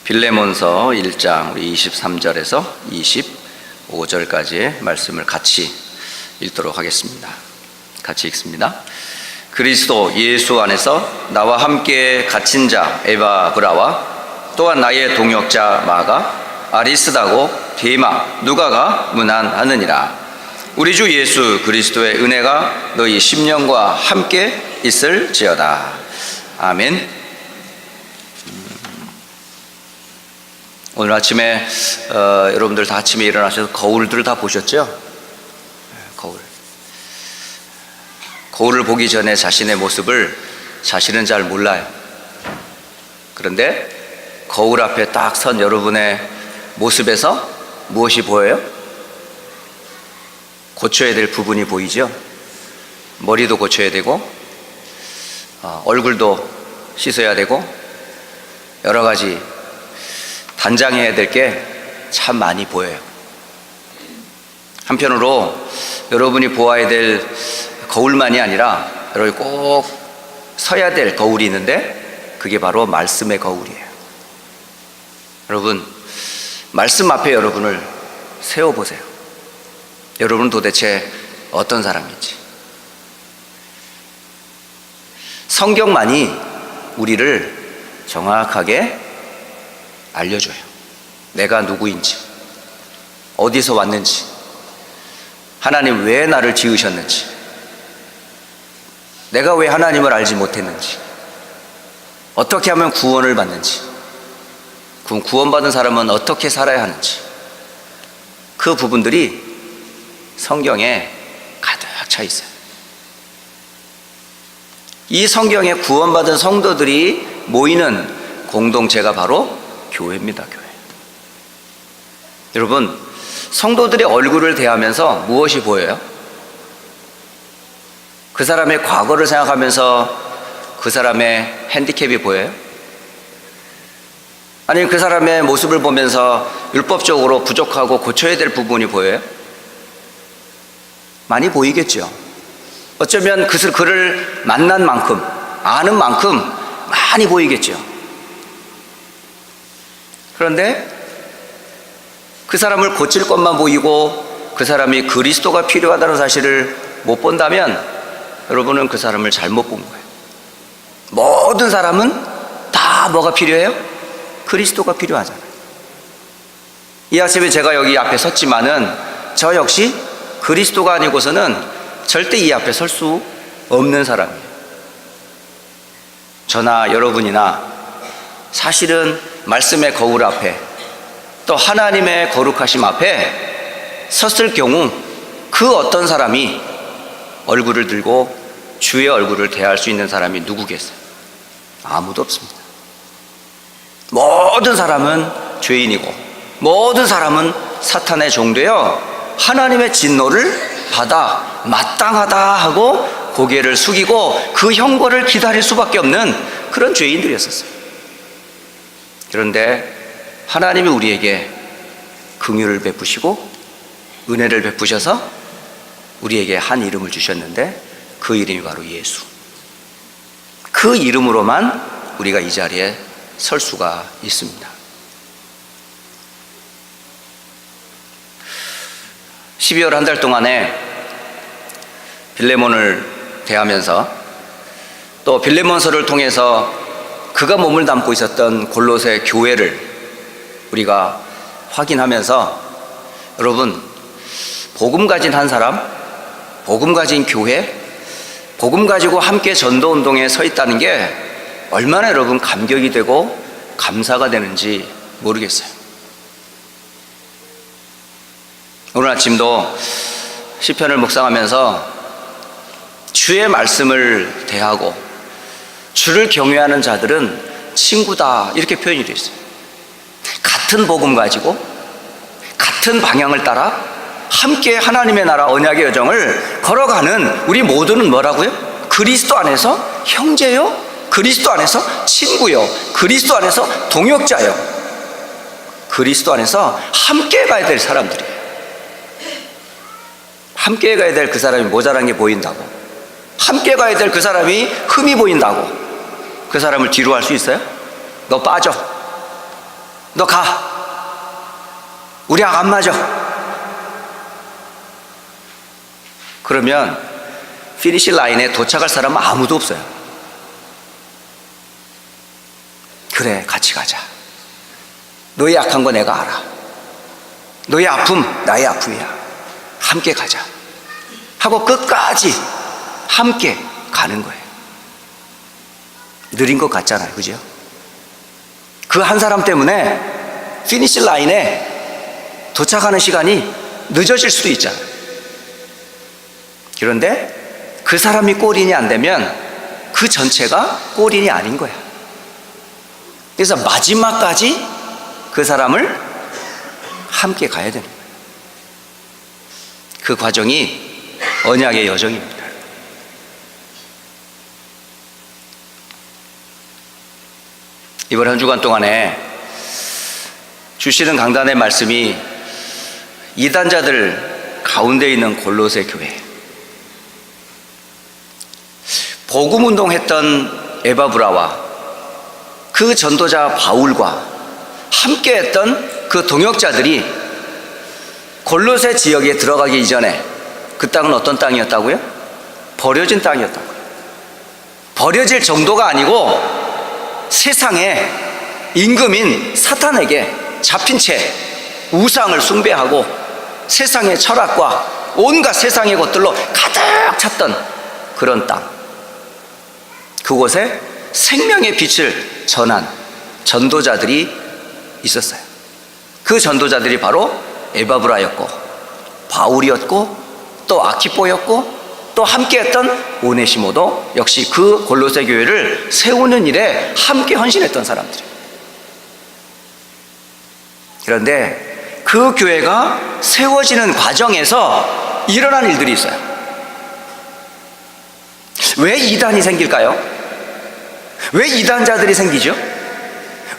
빌레몬서 1장 우리 23절에서 25절까지의 말씀을 같이 읽도록 하겠습니다. 같이 읽습니다. 그리스도 예수 안에서 나와 함께 갇힌 자 에바브라와 또한 나의 동역자 마가, 아리스다고, 데마, 누가가 문안하느니라. 우리 주 예수 그리스도의 은혜가 너희 심령과 함께 있을지어다. 아멘. 오늘 아침에 여러분들 다 아침에 일어나셔서 거울들 다 보셨죠? 거울을 보기 전에 자신의 모습을 자신은 잘 몰라요. 그런데 거울 앞에 딱 선 여러분의 모습에서 무엇이 보여요? 고쳐야 될 부분이 보이죠? 머리도 고쳐야 되고 얼굴도 씻어야 되고 여러 가지 단장해야 될 게 참 많이 보여요. 한편으로 여러분이 보아야 될 거울만이 아니라 여러분이 꼭 서야 될 거울이 있는데 그게 바로 말씀의 거울이에요. 여러분, 말씀 앞에 여러분을 세워보세요. 여러분은 도대체 어떤 사람인지. 성경만이 우리를 정확하게 알려줘요. 내가 누구인지, 어디서 왔는지, 하나님 왜 나를 지으셨는지, 내가 왜 하나님을 알지 못했는지, 어떻게 하면 구원을 받는지, 구원받은 사람은 어떻게 살아야 하는지, 그 부분들이 성경에 가득 차 있어요. 이 성경에 구원받은 성도들이 모이는 공동체가 바로 교회입니다. 교회. 여러분, 성도들의 얼굴을 대하면서 무엇이 보여요? 그 사람의 과거를 생각하면서 그 사람의 핸디캡이 보여요? 아니면 그 사람의 모습을 보면서 율법적으로 부족하고 고쳐야 될 부분이 보여요? 많이 보이겠죠. 어쩌면 그를 만난 만큼, 아는 만큼 많이 보이겠죠. 그런데 그 사람을 고칠 것만 보이고 그 사람이 그리스도가 필요하다는 사실을 못 본다면 여러분은 그 사람을 잘못 본 거예요. 모든 사람은 다 뭐가 필요해요? 그리스도가 필요하잖아요. 이 아침에 제가 여기 앞에 섰지만은 저 역시 그리스도가 아니고서는 절대 이 앞에 설 수 없는 사람이에요. 저나 여러분이나 사실은 말씀의 거울 앞에 또 하나님의 거룩하심 앞에 섰을 경우 그 어떤 사람이 얼굴을 들고 주의 얼굴을 대할 수 있는 사람이 누구겠어요? 아무도 없습니다. 모든 사람은 죄인이고 모든 사람은 사탄의 종되어 하나님의 진노를 받아 마땅하다 하고 고개를 숙이고 그 형벌을 기다릴 수밖에 없는 그런 죄인들이었었어요. 그런데 하나님이 우리에게 긍휼을 베푸시고 은혜를 베푸셔서 우리에게 한 이름을 주셨는데 그 이름이 바로 예수. 그 이름으로만 우리가 이 자리에 설 수가 있습니다. 12월 한 달 동안에 빌레몬을 대하면서 또 빌레몬서를 통해서 그가 몸을 담고 있었던 골로새 교회를 우리가 확인하면서 여러분, 복음 가진 한 사람, 복음 가진 교회, 복음 가지고 함께 전도운동에 서 있다는 게 얼마나 여러분 감격이 되고 감사가 되는지 모르겠어요. 오늘 아침도 시편을 묵상하면서 주의 말씀을 대하고 주를 경외하는 자들은 친구다 이렇게 표현이 되어 있어요. 같은 복음 가지고 같은 방향을 따라 함께 하나님의 나라 언약의 여정을 걸어가는 우리 모두는 뭐라고요? 그리스도 안에서 형제요, 그리스도 안에서 친구요, 그리스도 안에서 동역자요, 그리스도 안에서 함께 가야 될 사람들이에요. 함께 가야 될 그 사람이 모자란 게 보인다고, 함께 가야 될 그 사람이 흠이 보인다고 그 사람을 뒤로 할 수 있어요? 너 빠져. 너 가. 우리랑 안 맞아. 그러면 피니시 라인에 도착할 사람은 아무도 없어요. 그래, 같이 가자. 너의 약한 거 내가 알아. 너의 아픔 나의 아픔이야. 함께 가자 하고 끝까지 함께 가는 거예요. 느린 것 같잖아요, 그죠? 그 한 사람 때문에 피니시 라인에 도착하는 시간이 늦어질 수도 있잖아요. 그런데 그 사람이 골인이 안 되면 그 전체가 골인이 아닌 거야. 그래서 마지막까지 그 사람을 함께 가야 되는 거예요. 그 과정이 언약의 여정입니다. 이번 한 주간 동안에 주시는 강단의 말씀이 이단자들 가운데 있는 골로새 교회, 복음운동 했던 에바브라와 그 전도자 바울과 함께 했던 그 동역자들이 골로새 지역에 들어가기 이전에 그 땅은 어떤 땅이었다고요? 버려진 땅이었다고요. 버려질 정도가 아니고 세상에 임금인 사탄에게 잡힌 채 우상을 숭배하고 세상의 철학과 온갖 세상의 것들로 가득 찼던 그런 땅, 그곳에 생명의 빛을 전한 전도자들이 있었어요. 그 전도자들이 바로 에바브라였고 바울이었고 또 아키포였고 또 함께했던 오네시모도 역시 그 골로새 교회를 세우는 일에 함께 헌신했던 사람들이에요. 그런데 그 교회가 세워지는 과정에서 일어난 일들이 있어요. 왜 이단이 생길까요? 왜 이단자들이 생기죠?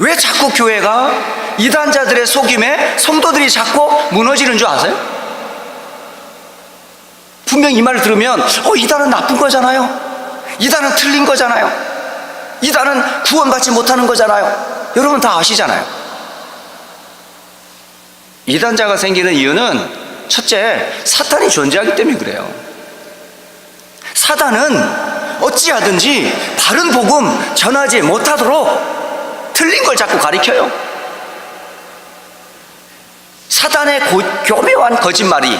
왜 자꾸 교회가 이단자들의 속임에 성도들이 자꾸 무너지는 줄 아세요? 분명 이 말을 들으면 이단은 나쁜 거잖아요. 이단은 틀린 거잖아요. 이단은 구원받지 못하는 거잖아요. 여러분 다 아시잖아요. 이단자가 생기는 이유는 첫째, 사탄이 존재하기 때문에 그래요. 사단은 어찌하든지 바른 복음 전하지 못하도록 틀린 걸 자꾸 가리켜요. 사단의 교묘한 거짓말이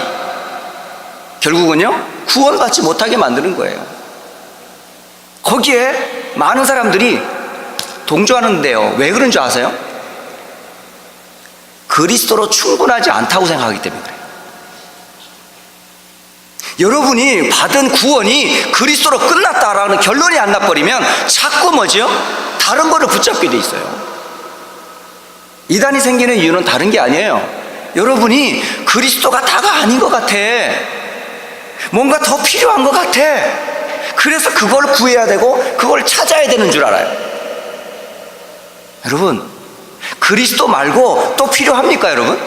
결국은요 구원받지 못하게 만드는 거예요. 거기에 많은 사람들이 동조하는데요. 왜 그런 줄 아세요? 그리스도로 충분하지 않다고 생각하기 때문에 그래요. 여러분이 받은 구원이 그리스도로 끝났다라는 결론이 안 나버리면 자꾸 뭐죠? 다른 거를 붙잡게 돼 있어요. 이단이 생기는 이유는 다른 게 아니에요. 여러분이 그리스도가 다가 아닌 것 같아. 뭔가 더 필요한 것 같아. 그래서 그걸 구해야 되고 그걸 찾아야 되는 줄 알아요. 여러분, 그리스도 말고 또 필요합니까, 여러분?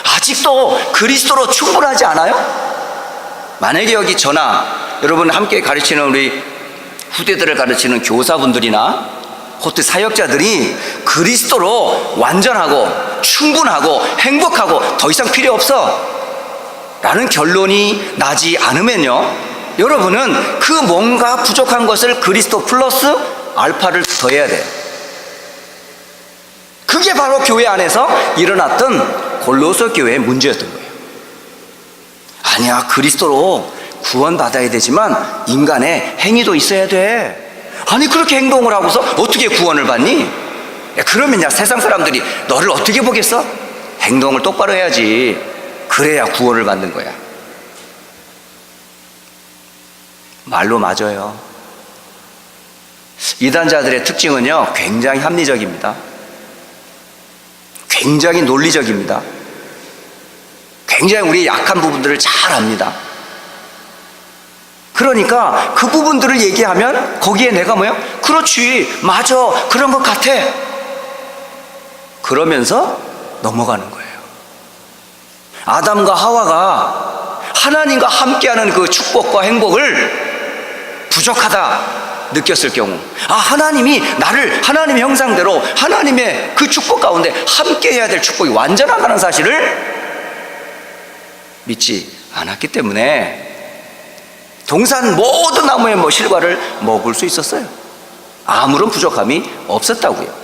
아직도 그리스도로 충분하지 않아요? 만약에 여기 저나 여러분 함께 가르치는 우리 후대들을 가르치는 교사분들이나 호트 사역자들이 그리스도로 완전하고 충분하고 행복하고 더 이상 필요 없어 라는 결론이 나지 않으면요, 여러분은 그 뭔가 부족한 것을 그리스도 플러스 알파를 더해야 돼요. 그게 바로 교회 안에서 일어났던 골로새 교회의 문제였던 거예요. 아니야, 그리스도로 구원받아야 되지만 인간의 행위도 있어야 돼. 아니 그렇게 행동을 하고서 어떻게 구원을 받니? 그러면 야, 세상 사람들이 너를 어떻게 보겠어? 행동을 똑바로 해야지. 그래야 구원을 받는 거야. 말로 맞아요. 이단자들의 특징은요 굉장히 합리적입니다. 굉장히 논리적입니다. 굉장히 우리의 약한 부분들을 잘 압니다. 그러니까 그 부분들을 얘기하면 거기에 내가 뭐요? 그렇지, 맞아, 그런 것 같아, 그러면서 넘어가는 거예요. 아담과 하와가 하나님과 함께하는 그 축복과 행복을 부족하다, 느꼈을 경우, 하나님이 나를 하나님의 형상대로 하나님의 그 축복 가운데 함께 해야 될 축복이 완전하다는 사실을 믿지 않았기 때문에 동산 모든 나무의 실과를 먹을 수 있었어요. 아무런 부족함이 없었다고요.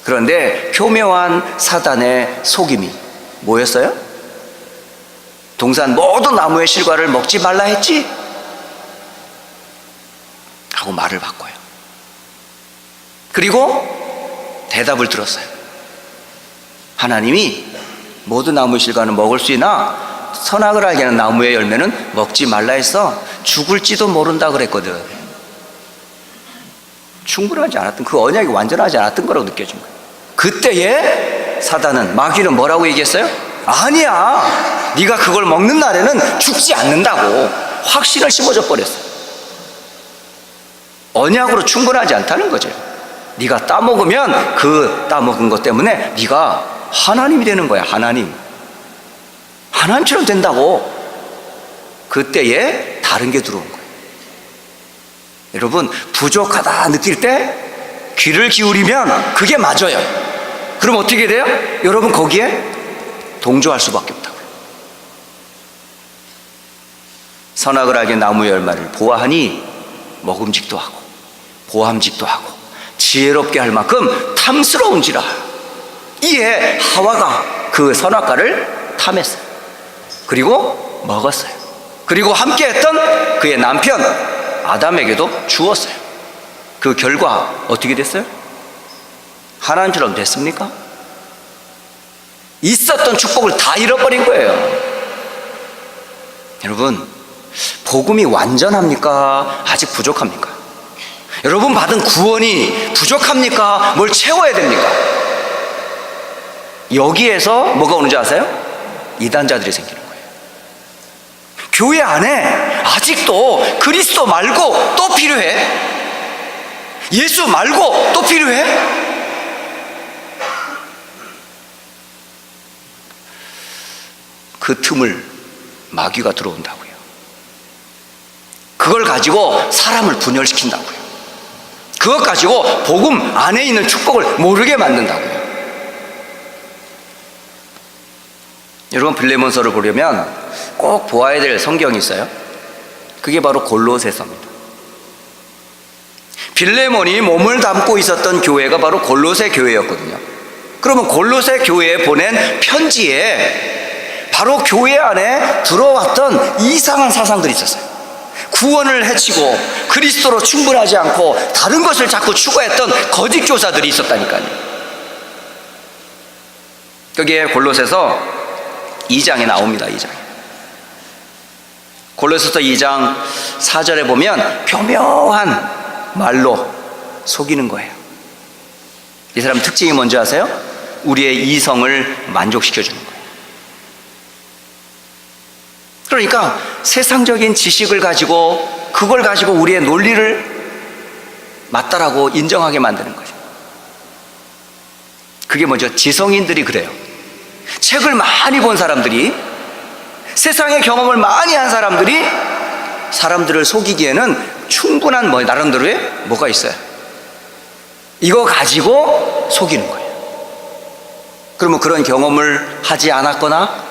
그런데 교묘한 사단의 속임이 뭐였어요? 동산 모든 나무의 실과를 먹지 말라 했지? 하고 말을 바꿔요. 그리고 대답을 들었어요. 하나님이 모든 나무의 실과는 먹을 수 있나 선악을 알게 하는 나무의 열매는 먹지 말라 해서 죽을지도 모른다 그랬거든. 충분하지 않았던, 그 언약이 완전하지 않았던 거라고 느껴진 거예요. 그때에 사단은, 마귀는 뭐라고 얘기했어요? 아니야, 네가 그걸 먹는 날에는 죽지 않는다고 확신을 심어줘 버렸어요. 언약으로 충분하지 않다는 거죠. 네가 따먹으면 그 따먹은 것 때문에 네가 하나님이 되는 거야. 하나님처럼 된다고. 그때에 다른 게 들어온 거예요. 여러분, 부족하다 느낄 때 귀를 기울이면 그게 맞아요. 그럼 어떻게 돼요? 여러분, 거기에 동조할 수밖에 없다고요. 선악을 알게 나무의 열매를 보아하니 먹음직도 하고 보함직도 하고 지혜롭게 할 만큼 탐스러운지라. 이에 하와가 그 선악과를 탐했어요. 그리고 먹었어요. 그리고 함께했던 그의 남편 아담에게도 주었어요. 그 결과 어떻게 됐어요? 하나님처럼 됐습니까? 있었던 축복을 다 잃어버린 거예요. 여러분, 복음이 완전합니까? 아직 부족합니까? 여러분 받은 구원이 부족합니까? 뭘 채워야 됩니까? 여기에서 뭐가 오는지 아세요? 이단자들이 생기는 거예요. 교회 안에 아직도 그리스도 말고 또 필요해? 예수 말고 또 필요해? 그 틈을 마귀가 들어온다고요. 그걸 가지고 사람을 분열시킨다고요. 그것 가지고 복음 안에 있는 축복을 모르게 만든다고요. 여러분, 빌레몬서를 보려면 꼭 보아야 될 성경이 있어요. 그게 바로 골로새서입니다. 빌레몬이 몸을 담고 있었던 교회가 바로 골로새 교회였거든요. 그러면 골로새 교회에 보낸 편지에 바로 교회 안에 들어왔던 이상한 사상들이 있었어요. 구원을 해치고 그리스도로 충분하지 않고 다른 것을 자꾸 추구했던 거짓 교사들이 있었다니까요. 거기에 골로새서 2장에 나옵니다. 2장. 골로새서 2장 4절에 보면 교묘한 말로 속이는 거예요. 이 사람 특징이 뭔지 아세요? 우리의 이성을 만족시켜주는 거예요. 그러니까 세상적인 지식을 가지고 그걸 가지고 우리의 논리를 맞다라고 인정하게 만드는 거죠. 그게 뭐죠? 지성인들이 그래요. 책을 많이 본 사람들이, 세상의 경험을 많이 한 사람들이 사람들을 속이기에는 충분한 나름대로의 뭐가 있어요. 이거 가지고 속이는 거예요. 그러면 그런 경험을 하지 않았거나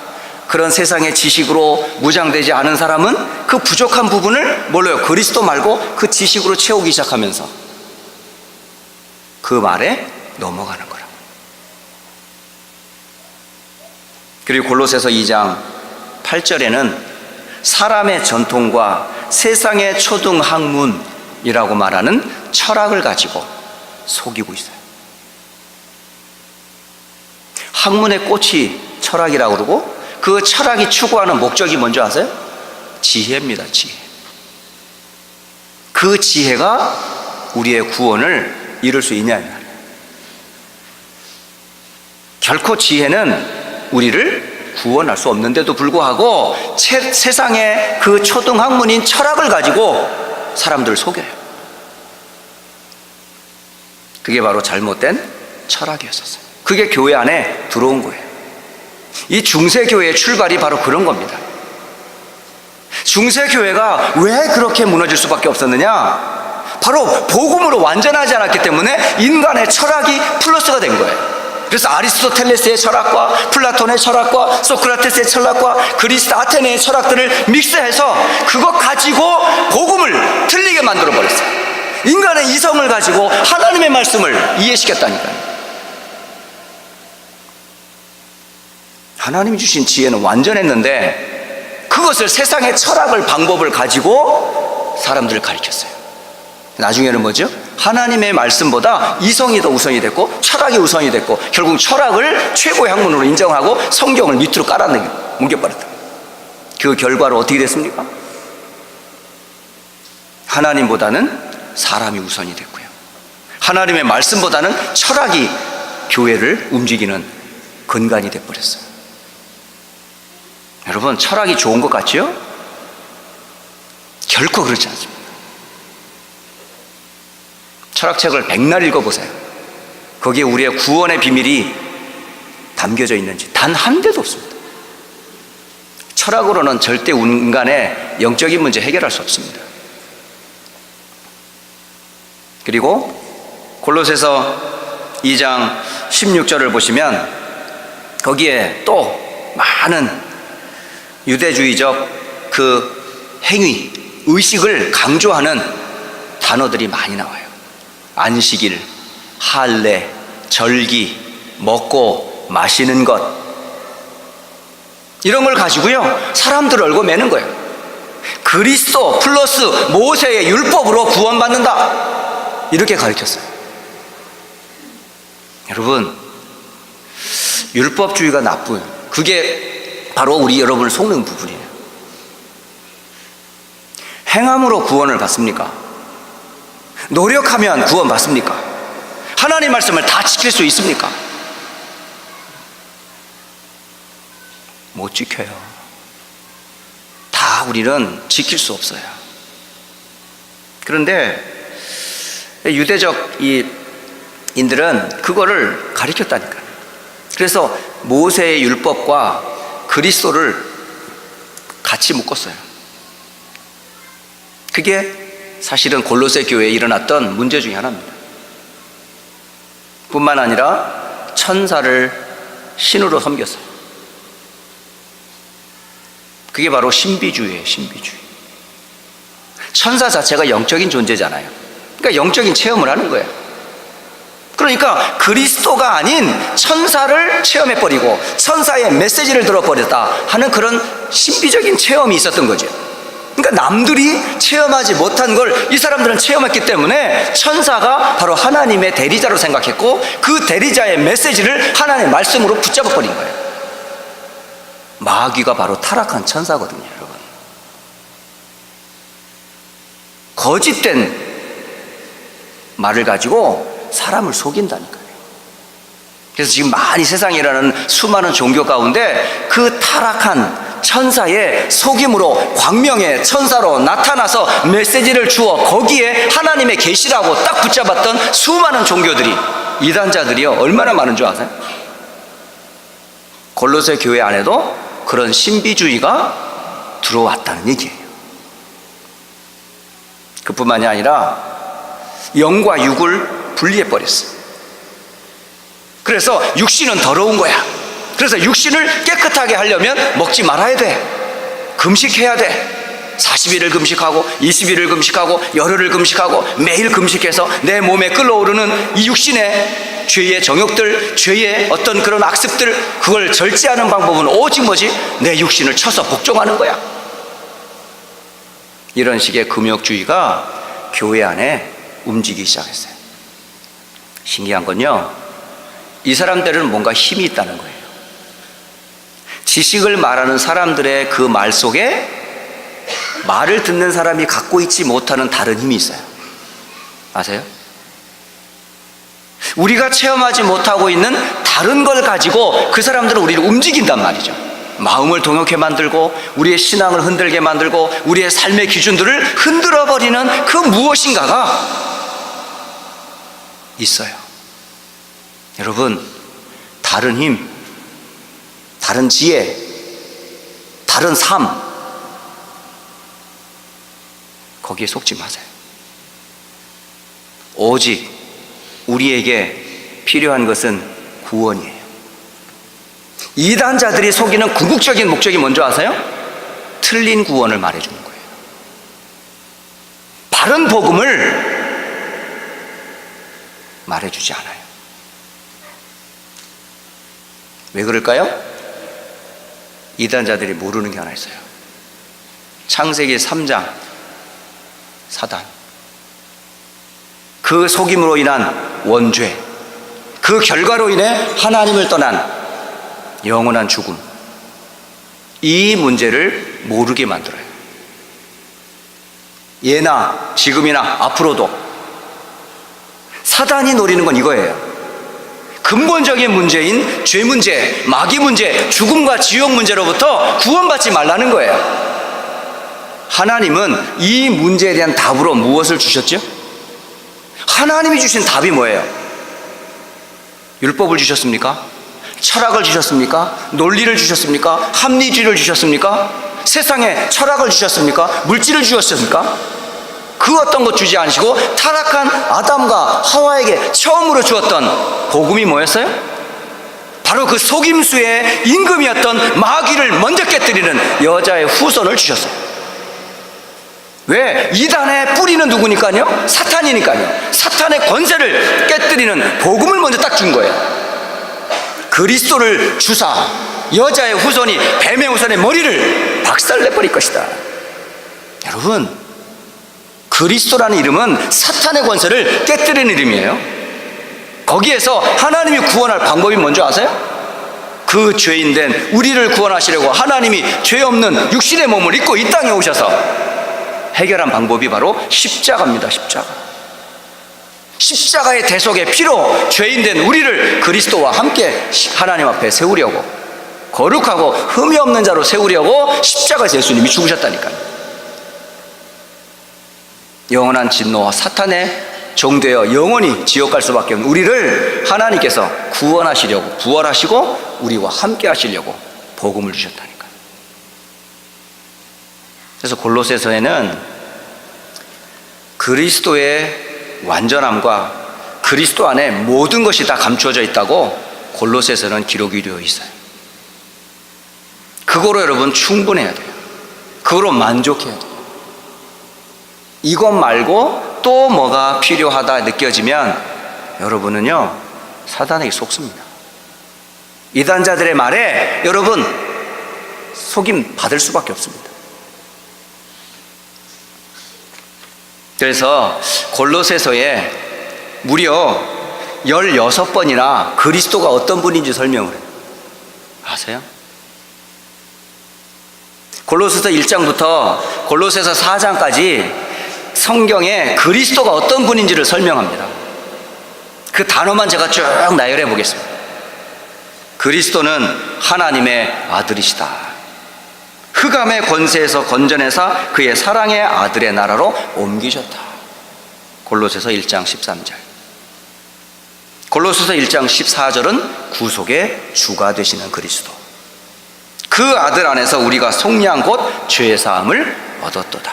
그런 세상의 지식으로 무장되지 않은 사람은 그 부족한 부분을 뭘로요? 그리스도 말고 그 지식으로 채우기 시작하면서 그 말에 넘어가는 거라. 그리고 골로새서 2장 8절에는 사람의 전통과 세상의 초등 학문이라고 말하는 철학을 가지고 속이고 있어요. 학문의 꽃이 철학이라고 그러고 그 철학이 추구하는 목적이 뭔지 아세요? 지혜입니다. 지혜. 그 지혜가 우리의 구원을 이룰 수 있냐. 결코 지혜는 우리를 구원할 수 없는데도 불구하고 세상의 그 초등학문인 철학을 가지고 사람들을 속여요. 그게 바로 잘못된 철학이었었어요. 그게 교회 안에 들어온 거예요. 이 중세교회의 출발이 바로 그런 겁니다. 중세교회가 왜 그렇게 무너질 수밖에 없었느냐? 바로 복음으로 완전하지 않았기 때문에 인간의 철학이 플러스가 된 거예요. 그래서 아리스토텔레스의 철학과 플라톤의 철학과 소크라테스의 철학과 그리스 아테네의 철학들을 믹스해서 그것 가지고 복음을 틀리게 만들어 버렸어요. 인간의 이성을 가지고 하나님의 말씀을 이해시켰다니까요. 하나님이 주신 지혜는 완전했는데 그것을 세상의 철학을 방법을 가지고 사람들을 가르쳤어요. 나중에는 뭐죠? 하나님의 말씀보다 이성이 더 우선이 됐고 철학이 우선이 됐고 결국 철학을 최고의 학문으로 인정하고 성경을 밑으로 뭉겨버렸다. 그 결과로 어떻게 됐습니까? 하나님보다는 사람이 우선이 됐고요, 하나님의 말씀보다는 철학이 교회를 움직이는 근간이 돼버렸어요. 여러분, 철학이 좋은 것 같죠? 결코 그렇지 않습니다. 철학책을 백날 읽어보세요. 거기에 우리의 구원의 비밀이 담겨져 있는지 단 한 대도 없습니다. 철학으로는 절대 인간의 영적인 문제 해결할 수 없습니다. 그리고 골로새서 2장 16절을 보시면 거기에 또 많은 유대주의적 그 행위, 의식을 강조하는 단어들이 많이 나와요. 안식일, 할례, 절기, 먹고 마시는 것, 이런 걸 가지고요 사람들을 얽어매는 거예요. 그리스도 플러스 모세의 율법으로 구원받는다, 이렇게 가르쳤어요. 여러분, 율법주의가 나쁘요. 그게 바로 우리 여러분을 속는 부분이에요. 행함으로 구원을 받습니까? 노력하면 구원 받습니까? 하나님 말씀을 다 지킬 수 있습니까? 못 지켜요. 다 우리는 지킬 수 없어요. 그런데 유대적 인들은 그거를 가르쳤다니까요. 그래서 모세의 율법과 그리스도를 같이 묶었어요. 그게 사실은 골로새 교회에 일어났던 문제 중에 하나입니다. 뿐만 아니라 천사를 신으로 섬겼어요. 그게 바로 신비주의예요. 신비주의. 천사 자체가 영적인 존재잖아요. 그러니까 영적인 체험을 하는 거예요. 그러니까 그리스도가 아닌 천사를 체험해버리고 천사의 메시지를 들어버렸다 하는 그런 신비적인 체험이 있었던 거죠. 그러니까 남들이 체험하지 못한 걸 이 사람들은 체험했기 때문에 천사가 바로 하나님의 대리자로 생각했고 그 대리자의 메시지를 하나님의 말씀으로 붙잡아버린 거예요. 마귀가 바로 타락한 천사거든요, 여러분. 거짓된 말을 가지고 사람을 속인다니까요. 그래서 지금 많이 세상에 일어나는 수많은 종교 가운데 그 타락한 천사의 속임으로 광명의 천사로 나타나서 메시지를 주어 거기에 하나님의 계시라고 딱 붙잡았던 수많은 종교들이, 이단자들이요, 얼마나 많은 줄 아세요? 골로새 교회 안에도 그런 신비주의가 들어왔다는 얘기예요. 그뿐만이 아니라 영과 육을 분리해버렸어요. 그래서 육신은 더러운 거야. 그래서 육신을 깨끗하게 하려면 먹지 말아야 돼. 금식해야 돼. 40일을 금식하고 20일을 금식하고 열흘을 금식하고 매일 금식해서 내 몸에 끌어오르는 이 육신의 죄의 정욕들, 죄의 어떤 그런 악습들, 그걸 절제하는 방법은 오직 뭐지? 내 육신을 쳐서 복종하는 거야. 이런 식의 금욕주의가 교회 안에 움직이기 시작했어요. 신기한 건요, 이 사람들은 뭔가 힘이 있다는 거예요. 지식을 말하는 사람들의 그 말 속에 말을 듣는 사람이 갖고 있지 못하는 다른 힘이 있어요. 아세요? 우리가 체험하지 못하고 있는 다른 걸 가지고 그 사람들은 우리를 움직인단 말이죠. 마음을 동요케 만들고 우리의 신앙을 흔들게 만들고 우리의 삶의 기준들을 흔들어버리는 그 무엇인가가 있어요. 여러분, 다른 힘, 다른 지혜, 다른 삶, 거기에 속지 마세요. 오직 우리에게 필요한 것은 구원이에요. 이단자들이 속이는 궁극적인 목적이 뭔지 아세요? 틀린 구원을 말해주는 거예요. 바른 복음을 말해주지 않아요. 왜 그럴까요? 이단자들이 모르는 게 하나 있어요. 창세기 3장 사단, 그 속임으로 인한 원죄, 그 결과로 인해 하나님을 떠난 영원한 죽음, 이 문제를 모르게 만들어요. 예나 지금이나 앞으로도 사단이 노리는 건 이거예요. 근본적인 문제인 죄 문제, 마귀 문제, 죽음과 지옥 문제로부터 구원받지 말라는 거예요. 하나님은 이 문제에 대한 답으로 무엇을 주셨죠? 하나님이 주신 답이 뭐예요? 율법을 주셨습니까? 철학을 주셨습니까? 논리를 주셨습니까? 합리주의를 주셨습니까? 세상에 철학을 주셨습니까? 물질을 주셨습니까? 그 어떤 것 주지 않으시고 타락한 아담과 하와에게 처음으로 주었던 복음이 뭐였어요? 바로 그 속임수의 임금이었던 마귀를 먼저 깨뜨리는 여자의 후손을 주셨어요. 왜? 이단의 뿌리는 누구니까요? 사탄이니까요. 사탄의 권세를 깨뜨리는 복음을 먼저 딱 준 거예요. 그리스도를 주사 여자의 후손이 뱀의 후손의 머리를 박살내버릴 것이다. 여러분, 그리스도라는 이름은 사탄의 권세를 깨뜨리는 이름이에요. 거기에서 하나님이 구원할 방법이 뭔지 아세요? 그 죄인된 우리를 구원하시려고 하나님이 죄 없는 육신의 몸을 입고 이 땅에 오셔서 해결한 방법이 바로 십자가입니다. 십자가의 대속의 피로 죄인된 우리를 그리스도와 함께 하나님 앞에 세우려고, 거룩하고 흠이 없는 자로 세우려고 십자가에서 예수님이 죽으셨다니까요. 영원한 진노와 사탄의 종되어 영원히 지옥 갈 수밖에 없는 우리를 하나님께서 구원하시려고, 부활하시고 우리와 함께 하시려고 복음을 주셨다니까요. 그래서 골로새서에는 그리스도의 완전함과 그리스도 안에 모든 것이 다 감추어져 있다고 골로새서는 기록이 되어 있어요. 그거로 여러분 충분해야 돼요. 그거로 만족해야 돼요. 이것 말고 또 뭐가 필요하다 느껴지면 여러분은요 사단에게 속습니다. 이단자들의 말에 여러분 속임 받을 수밖에 없습니다. 그래서 골로새서에 무려 16번이나 그리스도가 어떤 분인지 설명을 해요. 아세요? 골로새서 1장부터 골로새서 4장까지 성경에 그리스도가 어떤 분인지를 설명합니다. 그 단어만 제가 쭉 나열해 보겠습니다. 그리스도는 하나님의 아들이시다. 흑암의 권세에서 건져내사 그의 사랑의 아들의 나라로 옮기셨다. 골로새서 1장 13절. 골로새서 1장 14절은 구속의 주가 되시는 그리스도. 그 아들 안에서 우리가 속량 곧 죄사함을 얻었도다.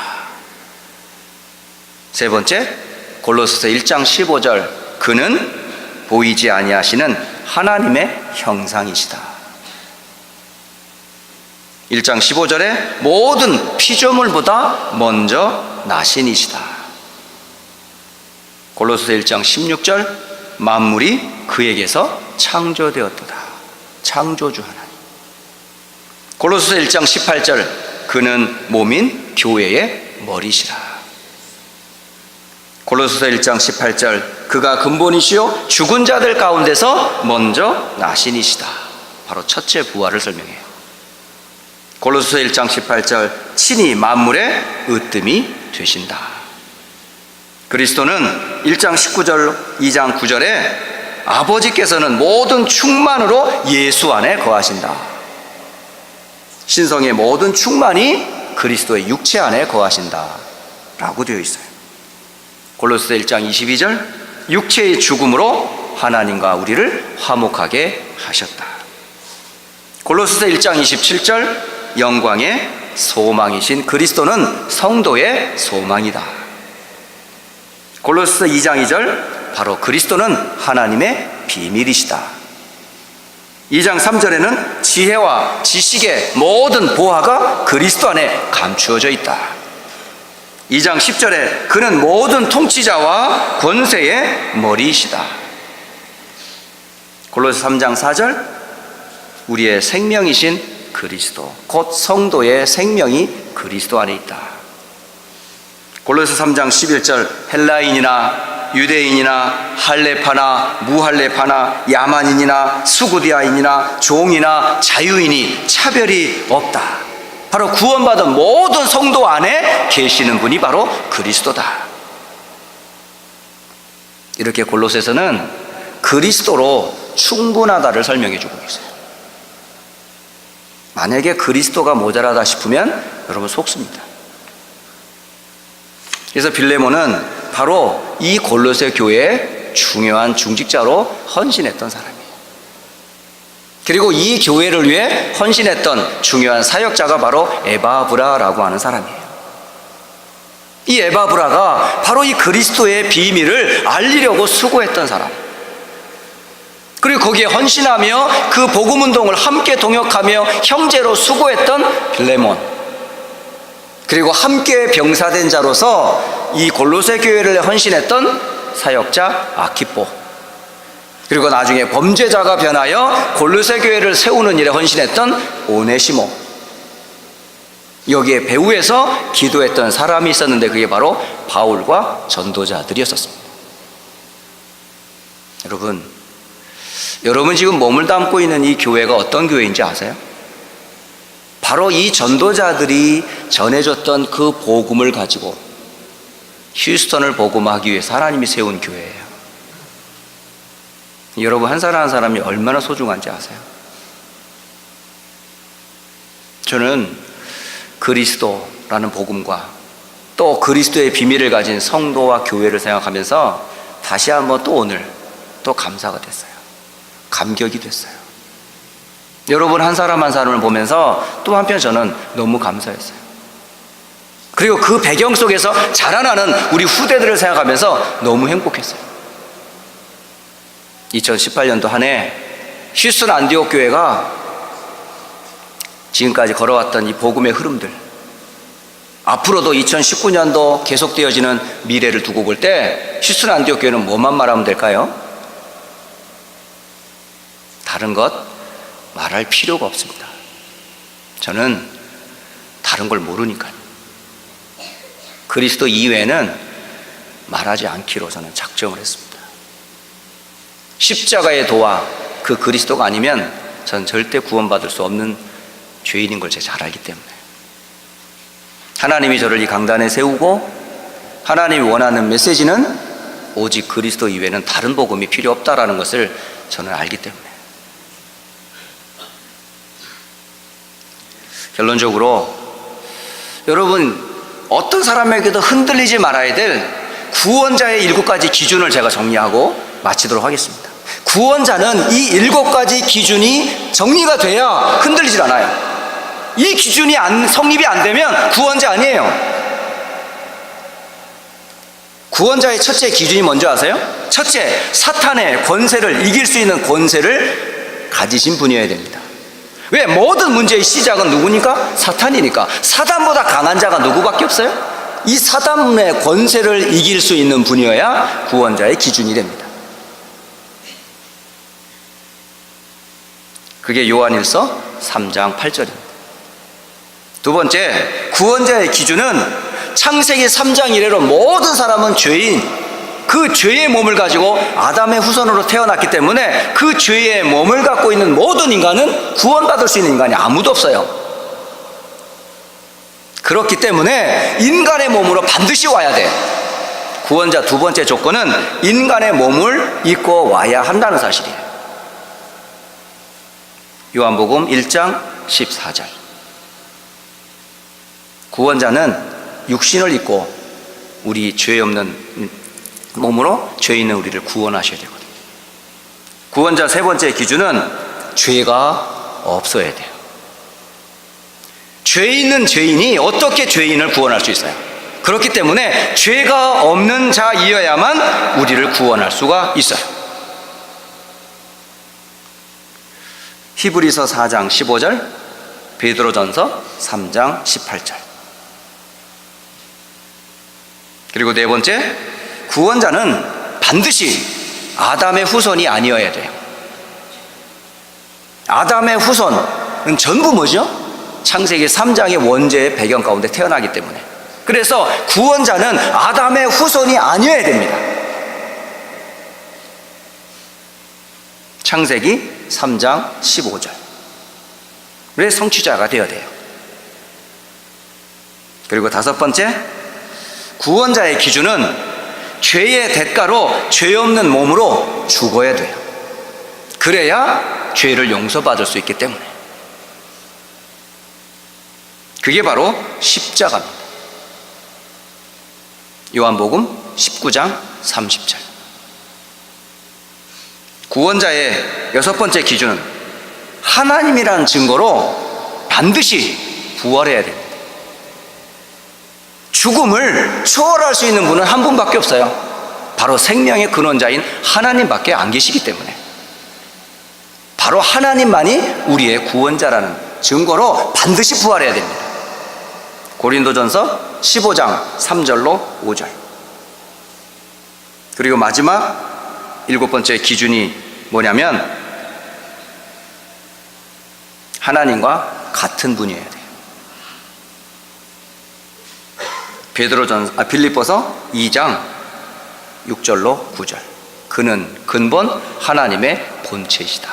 세 번째, 골로새서 1장 15절. 그는 보이지 아니하시는 하나님의 형상이시다. 1장 15절에 모든 피조물보다 먼저 나신이시다. 골로새서 1장 16절 만물이 그에게서 창조되었도다. 창조주 하나님. 골로새서 1장 18절 그는 몸인 교회의 머리시라. 골로새서 1장 18절 그가 근본이시요 죽은 자들 가운데서 먼저 나신이시다. 바로 첫째 부활을 설명해요. 골로새서 1장 18절 친히 만물의 으뜸이 되신다. 그리스도는 1장 19절 2장 9절에 아버지께서는 모든 충만으로 예수 안에 거하신다. 신성의 모든 충만이 그리스도의 육체 안에 거하신다 라고 되어 있어요. 골로새서 1장 22절 육체의 죽음으로 하나님과 우리를 화목하게 하셨다. 골로새서 1장 27절 영광의 소망이신 그리스도는 성도의 소망이다. 골로새 2장 2절, 바로 그리스도는 하나님의 비밀이시다. 2장 3절에는 지혜와 지식의 모든 보화가 그리스도 안에 감추어져 있다. 2장 10절에 그는 모든 통치자와 권세의 머리이시다. 골로새 3장 4절, 우리의 생명이신 그리스도, 곧 성도의 생명이 그리스도 안에 있다. 골로새 3장 11절, 헬라인이나 유대인이나 할례파나 무할례파나 야만인이나 수구디아인이나 종이나 자유인이 차별이 없다. 바로 구원받은 모든 성도 안에 계시는 분이 바로 그리스도다. 이렇게 골로새서는 그리스도로 충분하다를 설명해 주고 있어요. 만약에 그리스도가 모자라다 싶으면 여러분 속습니다. 그래서 빌레몬은 바로 이 골로새 교회의 중요한 중직자로 헌신했던 사람이에요. 그리고 이 교회를 위해 헌신했던 중요한 사역자가 바로 에바브라라고 하는 사람이에요. 이 에바브라가 바로 이 그리스도의 비밀을 알리려고 수고했던 사람, 그리고 거기에 헌신하며 그 복음운동을 함께 동역하며 형제로 수고했던 빌레몬, 그리고 함께 병사된 자로서 이 골로새 교회를 헌신했던 사역자 아키포, 그리고 나중에 범죄자가 변하여 골로새 교회를 세우는 일에 헌신했던 오네시모, 여기에 배후에서 기도했던 사람이 있었는데 그게 바로 바울과 전도자들이었습니다. 여러분 지금 몸을 담고 있는 이 교회가 어떤 교회인지 아세요? 바로 이 전도자들이 전해줬던 그 복음을 가지고 휴스턴을 복음하기 위해서 하나님이 세운 교회예요. 여러분 한 사람 한 사람이 얼마나 소중한지 아세요? 저는 그리스도라는 복음과 또 그리스도의 비밀을 가진 성도와 교회를 생각하면서 다시 한번 또 오늘 또 감사가 됐어요. 감격이 됐어요. 여러분 한 사람 한 사람을 보면서 또 한편 저는 너무 감사했어요. 그리고 그 배경 속에서 자라나는 우리 후대들을 생각하면서 너무 행복했어요. 2018년도 한 해 휴스턴 안디옥 교회가 지금까지 걸어왔던 이 복음의 흐름들, 앞으로도 2019년도 계속되어지는 미래를 두고 볼 때 휴스턴 안디옥 교회는 뭐만 말하면 될까요? 다른 것 말할 필요가 없습니다. 저는 다른 걸 모르니까요. 그리스도 이외에는 말하지 않기로 저는 작정을 했습니다. 십자가의 도와 그 그리스도가 아니면 저는 절대 구원받을 수 없는 죄인인 걸 제가 잘 알기 때문에, 하나님이 저를 이 강단에 세우고 하나님이 원하는 메시지는 오직 그리스도 이외에는 다른 복음이 필요 없다라는 것을 저는 알기 때문에, 결론적으로 여러분 어떤 사람에게도 흔들리지 말아야 될 구원자의 7가지 기준을 제가 정리하고 마치도록 하겠습니다. 구원자는 이 7가지 기준이 정리가 돼야 흔들리질 않아요. 이 기준이 성립이 안 되면 구원자 아니에요. 구원자의 첫째 기준이 뭔지 아세요? 첫째, 사탄의 권세를 이길 수 있는 권세를 가지신 분이어야 됩니다. 왜? 모든 문제의 시작은 누구니까? 사탄이니까. 사단보다 강한 자가 누구밖에 없어요? 이 사단의 권세를 이길 수 있는 분이어야 구원자의 기준이 됩니다. 그게 요한일서 3장 8절입니다. 두 번째, 구원자의 기준은 창세기 3장 이래로 모든 사람은 죄인, 그 죄의 몸을 가지고 아담의 후손으로 태어났기 때문에 그 죄의 몸을 갖고 있는 모든 인간은 구원받을 수 있는 인간이 아무도 없어요. 그렇기 때문에 인간의 몸으로 반드시 와야 돼. 구원자 두 번째 조건은 인간의 몸을 입고 와야 한다는 사실이에요. 요한복음 1장 14절. 구원자는 육신을 입고 우리 죄 없는 몸으로 죄 있는 우리를 구원하셔야 되거든요. 구원자 세 번째 기준은 죄가 없어야 돼요. 죄 있는 죄인이 어떻게 죄인을 구원할 수 있어요? 그렇기 때문에 죄가 없는 자이어야만 우리를 구원할 수가 있어요. 히브리서 4장 15절, 베드로전서 3장 18절. 그리고 네 번째, 구원자는 반드시 아담의 후손이 아니어야 돼요. 아담의 후손은 전부 뭐죠? 창세기 3장의 원죄의 배경 가운데 태어나기 때문에. 그래서 구원자는 아담의 후손이 아니어야 됩니다. 창세기 3장 15절. 왜 성취자가 되어야 돼요? 그리고 다섯 번째, 구원자의 기준은 죄의 대가로 죄 없는 몸으로 죽어야 돼요. 그래야 죄를 용서받을 수 있기 때문에. 그게 바로 십자가입니다. 요한복음 19장 30절. 구원자의 여섯 번째 기준은 하나님이라는 증거로 반드시 부활해야 됩니다. 죽음을 초월할 수 있는 분은 한 분밖에 없어요. 바로 생명의 근원자인 하나님밖에 안 계시기 때문에. 바로 하나님만이 우리의 구원자라는 증거로 반드시 부활해야 됩니다. 고린도전서 15장 3절로 5절. 그리고 마지막 일곱 번째 기준이 뭐냐면 하나님과 같은 분이어야 돼요. 빌립보서 2장 6절로 9절. 그는 근본 하나님의 본체이시다.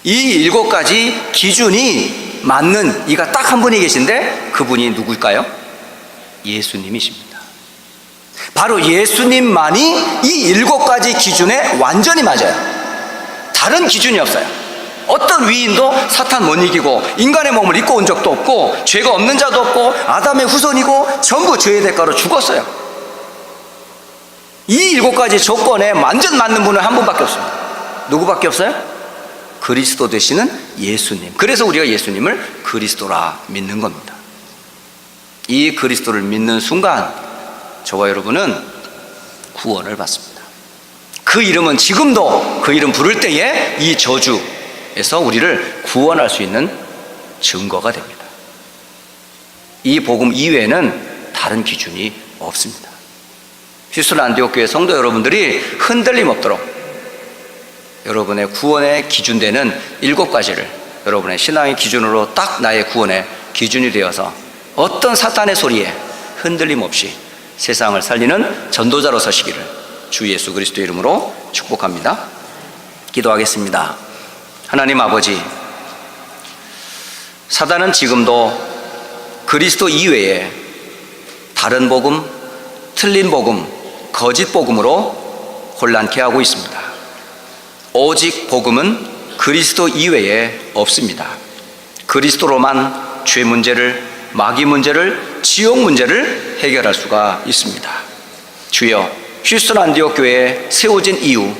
이 일곱 가지 기준이 맞는 이가 딱 한 분이 계신데 그분이 누구일까요? 예수님이십니다. 바로 예수님만이 이 일곱 가지 기준에 완전히 맞아요. 다른 기준이 없어요. 어떤 위인도 사탄 못 이기고 인간의 몸을 입고 온 적도 없고 죄가 없는 자도 없고 아담의 후손이고 전부 죄의 대가로 죽었어요. 이 일곱 가지 조건에 완전 맞는 분은 한 분밖에 없습니다. 누구밖에 없어요? 그리스도 되시는 예수님. 그래서 우리가 예수님을 그리스도라 믿는 겁니다. 이 그리스도를 믿는 순간 저와 여러분은 구원을 받습니다. 그 이름은 지금도 그 이름 부를 때에 이 저주에서 우리를 구원할 수 있는 증거가 됩니다. 이 복음 이외에는 다른 기준이 없습니다. 휴스턴 안디옥 교회 성도 여러분들이 흔들림 없도록 여러분의 구원의 기준되는 일곱 가지를 여러분의 신앙의 기준으로 딱 나의 구원의 기준이 되어서 어떤 사탄의 소리에 흔들림 없이 세상을 살리는 전도자로 서시기를 주 예수 그리스도의 이름으로 축복합니다. 기도하겠습니다. 하나님 아버지, 사단은 지금도 그리스도 이외에 다른 복음, 틀린 복음, 거짓 복음으로 혼란케 하고 있습니다. 오직 복음은 그리스도 이외에 없습니다. 그리스도로만 죄 문제를, 마귀 문제를, 지옥 문제를 해결할 수가 있습니다. 주여, 휴스턴 안디옥 교회에 세워진 이유,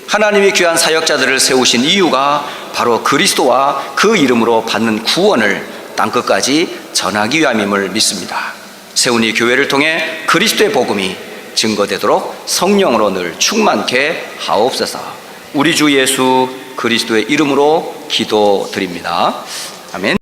하나님의 귀한 사역자들을 세우신 이유가 바로 그리스도와 그 이름으로 받는 구원을 땅끝까지 전하기 위함임을 믿습니다. 세운 이 교회를 통해 그리스도의 복음이 증거되도록 성령으로 늘 충만케 하옵소서. 우리 주 예수 그리스도의 이름으로 기도드립니다. 아멘.